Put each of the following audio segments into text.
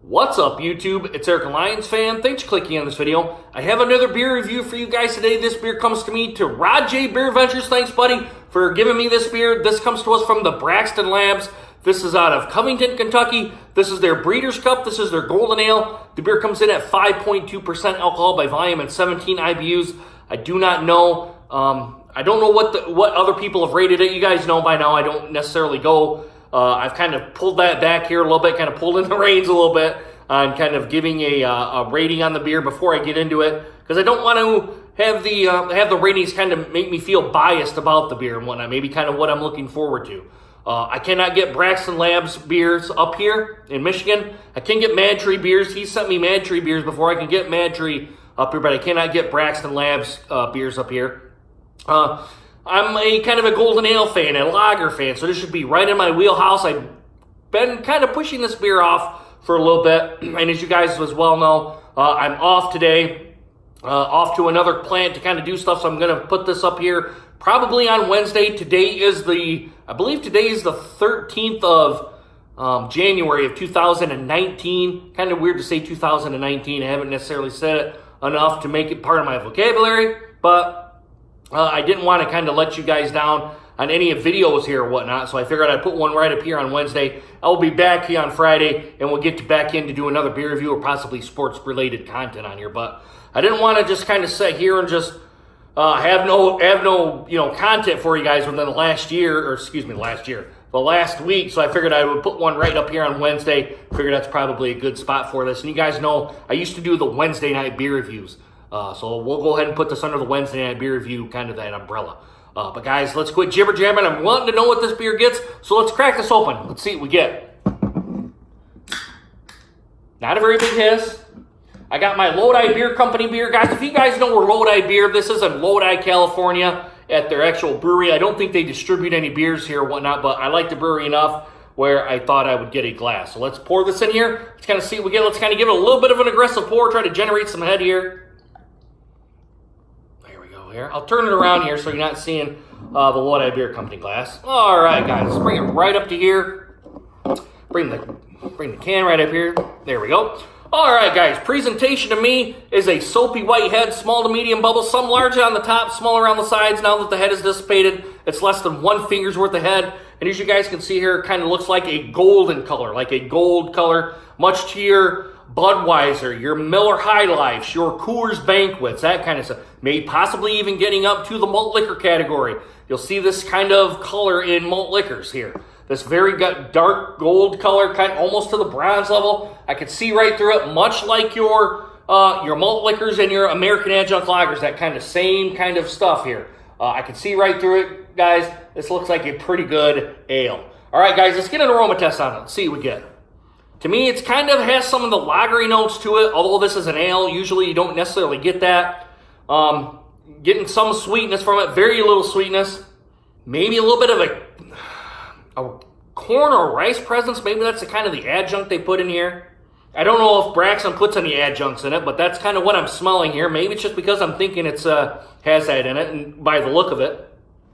What's up, YouTube? It's Eric, a Lions fan. Thanks for clicking on this video. I have another beer review for you guys today. This beer comes to me to Rod J. Beer Ventures. Thanks, buddy, for giving me this beer. This comes to us from the Braxton Labs. This is out of Covington, Kentucky. This is their Breeder's Cup. This is their Golden Ale. The beer comes in at 5.2% alcohol by volume and 17 IBUs. I do not know. I don't know what other people have rated it. You guys know by now I don't necessarily go. I've kind of pulled that back here a little bit, kind of pulled in the reins a little bit on kind of giving a rating on the beer before I get into it, because I don't want to have the ratings kind of make me feel biased about the beer and whatnot, maybe kind of what I'm looking forward to. I cannot get Braxton Labs beers up here in Michigan. I can get Mad Tree beers. He sent me Mad Tree beers before. I can get Mad Tree up here, but I cannot get Braxton Labs beers up here. I'm a kind of a Golden Ale fan, a lager fan, so this should be right in my wheelhouse. I've been kind of pushing this beer off for a little bit, and as you guys as well know, I'm off today, off to another plant to kind of do stuff, so I'm going to put this up here probably on Wednesday. I believe today is the 13th of January of 2019. Kind of weird to say 2019. I haven't necessarily said it enough to make it part of my vocabulary, but I didn't want to kind of let you guys down on any videos here or whatnot, so I figured I'd put one right up here on Wednesday. I'll be back here on Friday, and we'll get back in to do another beer review or possibly sports-related content on here. But I didn't want to just kind of sit here and just have no content for you guys within the last week. So I figured I would put one right up here on Wednesday. Figured that's probably a good spot for this. And you guys know I used to do the Wednesday night beer reviews. So we'll go ahead and put this under the Wednesday night beer review, kind of that umbrella. But guys, let's quit jibber jabbering. I'm wanting to know what this beer gets, so let's crack this open. Let's see what we get. Not a very big hiss. I got my Lodi Beer Company beer. Guys, if you guys know where Lodi Beer, this is in Lodi, California, at their actual brewery. I don't think they distribute any beers here or whatnot, but I like the brewery enough where I thought I would get a glass. So let's pour this in here. Let's kind of see what we get. Let's kind of give it a little bit of an aggressive pour, try to generate some head here. Here. I'll turn it around here so you're not seeing the Lodi Beer Company glass. All right, guys, let's bring it right up to here. Bring the can right up here. There we go. All right, guys, presentation to me is a soapy white head, small to medium bubbles, some larger on the top, smaller on the sides. Now that the head is dissipated, it's less than 1 finger's worth of head. And as you guys can see here, it kind of looks like a golden color, like a gold color, much to your Budweiser, your Miller High Lifes, your Coors Banquets, that kind of stuff. Maybe possibly even getting up to the malt liquor category. You'll see this kind of color in malt liquors here. This very dark gold color, kind of almost to the bronze level. I can see right through it, much like your malt liquors and your American adjunct lagers, that kind of same kind of stuff here. I can see right through it, guys. This looks like a pretty good ale. All right, guys, let's get an aroma test on it. Let's see what we get. To me, it's kind of has some of the lagery notes to it, although this is an ale. Usually you don't necessarily get that. Getting some sweetness from it, very little sweetness. Maybe a little bit of a corn or rice presence. Maybe that's the kind of the adjunct they put in here. I don't know if Braxton puts any adjuncts in it, but that's kind of what I'm smelling here. Maybe it's just because I'm thinking it's has that in it, and by the look of it.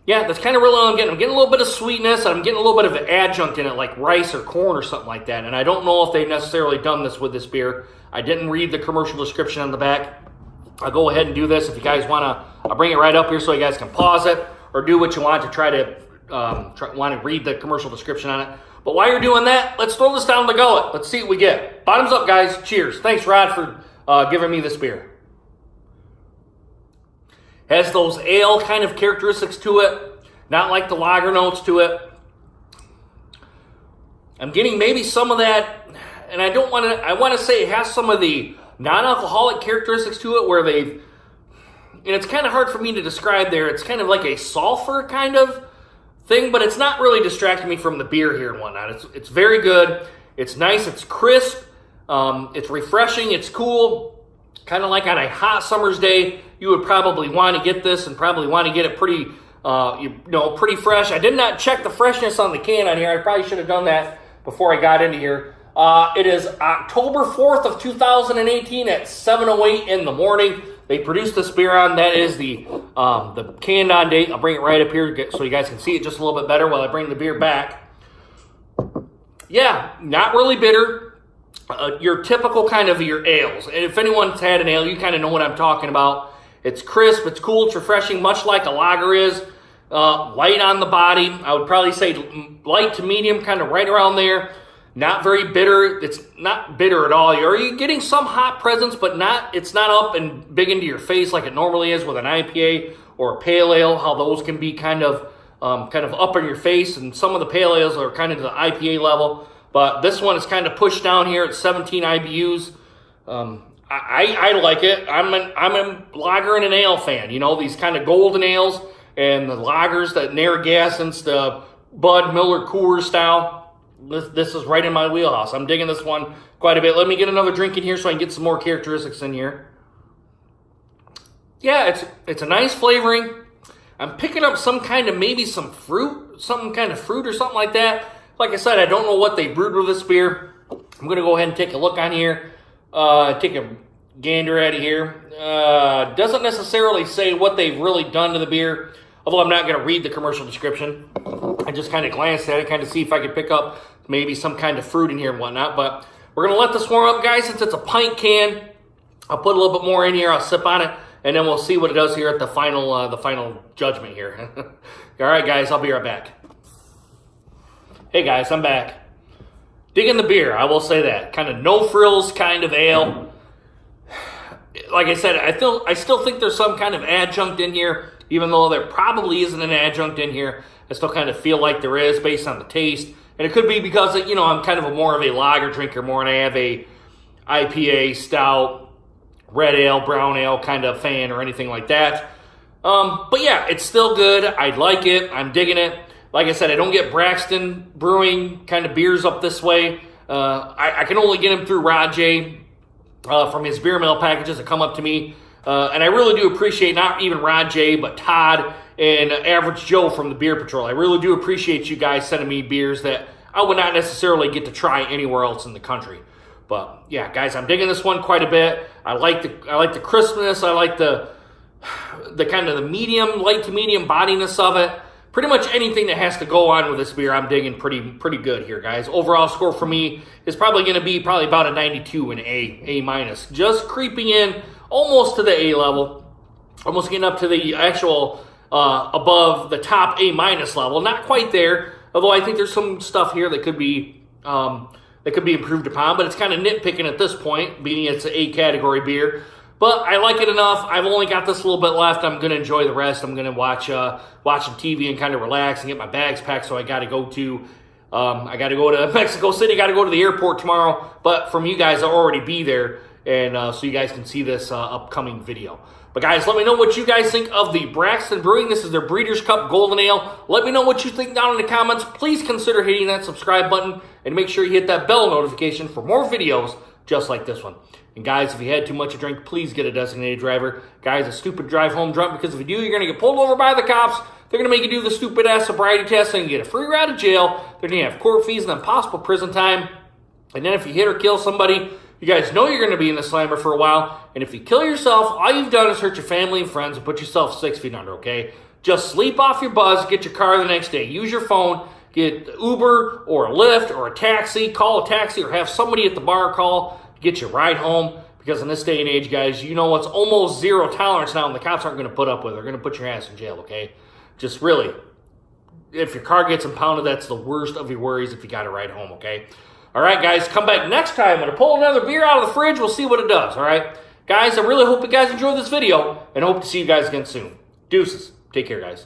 Yeah, that's kind of really all I'm getting. I'm getting a little bit of sweetness, and I'm getting a little bit of an adjunct in it, like rice or corn or something like that. And I don't know if they've necessarily done this with this beer. I didn't read the commercial description on the back. I'll go ahead and do this. If you guys want to, I'll bring it right up here so you guys can pause it or do what you want to try to read the commercial description on it. But while you're doing that, let's throw this down the gullet. Let's see what we get. Bottoms up, guys. Cheers. Thanks, Rod, for giving me this beer. Has those ale kind of characteristics to it, not like the lager notes to it. I'm getting maybe some of that, and I want to say it has some of the non-alcoholic characteristics to it where and it's kind of hard for me to describe there. It's kind of like a sulfur kind of thing, but it's not really distracting me from the beer here and whatnot. It's very good. It's nice. It's crisp. It's refreshing. It's cool. Kind of like on a hot summer's day, you would probably want to get this and probably want to get it pretty, pretty fresh. I did not check the freshness on the can on here. I probably should have done that before I got into here. It is October 4th of 2018 at 7:08 in the morning. They produced this beer on. That is the canned on date. I'll bring it right up here so you guys can see it just a little bit better while I bring the beer back. Yeah, not really bitter. your typical kind of your ales. And if anyone's had an ale, you kind of know what I'm talking about. It's crisp, it's cool, it's refreshing, much like a lager is. Light on the body. I would probably say light to medium, kind of right around there. Not very bitter. It's not bitter at all. You're getting some hot presence, but it's not up and big into your face like it normally is with an IPA or a pale ale, how those can be kind of up in your face, and some of the pale ales are kind of to the IPA level. But this one is kind of pushed down here at 17 IBUs. I like it. I'm a lager and an ale fan. You know, these kind of golden ales and the lagers, that Narragansett, the Bud Miller Coors style. This is right in my wheelhouse. I'm digging this one quite a bit. Let me get another drink in here so I can get some more characteristics in here. Yeah, it's a nice flavoring. I'm picking up some kind of, maybe some fruit, some kind of fruit or something like that. Like I said, I don't know what they brewed with this beer. I'm going to go ahead and take a look on here. Take a gander at it here. Doesn't necessarily say what they've really done to the beer, although I'm not going to read the commercial description. I just kind of glanced at it, kind of see if I could pick up maybe some kind of fruit in here and whatnot. But we're going to let this warm up, guys, since it's a pint can. I'll put a little bit more in here. I'll sip on it, and then we'll see what it does here at the final judgment here. All right, guys, I'll be right back. Hey, guys, I'm back. Digging the beer, I will say that. Kind of no frills kind of ale. Like I said, I still think there's some kind of adjunct in here, even though there probably isn't an adjunct in here. I still kind of feel like there is based on the taste. And it could be because, I'm kind of more of a lager drinker more, and I have a IPA, stout, red ale, brown ale kind of fan or anything like that. But yeah, it's still good. I like it. I'm digging it. Like I said, I don't get Braxton Brewing kind of beers up this way. I can only get them through Rod J from his beer mail packages that come up to me. And I really do appreciate not even Rod J, but Todd and Average Joe from the Beer Patrol. I really do appreciate you guys sending me beers that I would not necessarily get to try anywhere else in the country. But yeah, guys, I'm digging this one quite a bit. I like the crispness. I like the kind of the medium, light to medium bodiness of it. Pretty much anything that has to go on with this beer, I'm digging pretty good here, guys. Overall score for me is probably going to be about a 92, an A minus. Just creeping in almost to the A level, almost getting up to the actual above the top A minus level. Not quite there, although I think there's some stuff here that could be improved upon. But it's kind of nitpicking at this point, being it's an A category beer. But I like it enough. I've only got this little bit left. I'm going to enjoy the rest. I'm going to watch some TV and kind of relax and get my bags packed. So I got to go to Mexico City. Got to go to the airport tomorrow. But from you guys, I'll already be there, and so you guys can see this upcoming video. But guys, let me know what you guys think of the Braxton Brewing. This is their Breeders' Cup Golden Ale. Let me know what you think down in the comments. Please consider hitting that subscribe button and make sure you hit that bell notification for more videos just like this one. And guys, if you had too much to drink, please get a designated driver. Guys, a stupid drive home drunk, because if you do, you're going to get pulled over by the cops. They're going to make you do the stupid-ass sobriety test, and you get a free ride to jail. They're going to have court fees and then possible prison time. And then if you hit or kill somebody, you guys know you're going to be in the slammer for a while. And if you kill yourself, all you've done is hurt your family and friends and put yourself 6 feet under, okay? Just sleep off your buzz, get your car the next day. Use your phone, get Uber or a Lyft or a taxi. Call a taxi or have somebody at the bar call to get your ride home. Because in this day and age, guys, you know what's almost zero tolerance now, and the cops aren't going to put up with it. They're going to put your ass in jail, okay? Just really, if your car gets impounded, that's the worst of your worries if you got to ride home, okay? All right, guys, come back next time. When I pull another beer out of the fridge, we'll see what it does, all right? Guys, I really hope you guys enjoyed this video, and hope to see you guys again soon. Deuces. Take care, guys.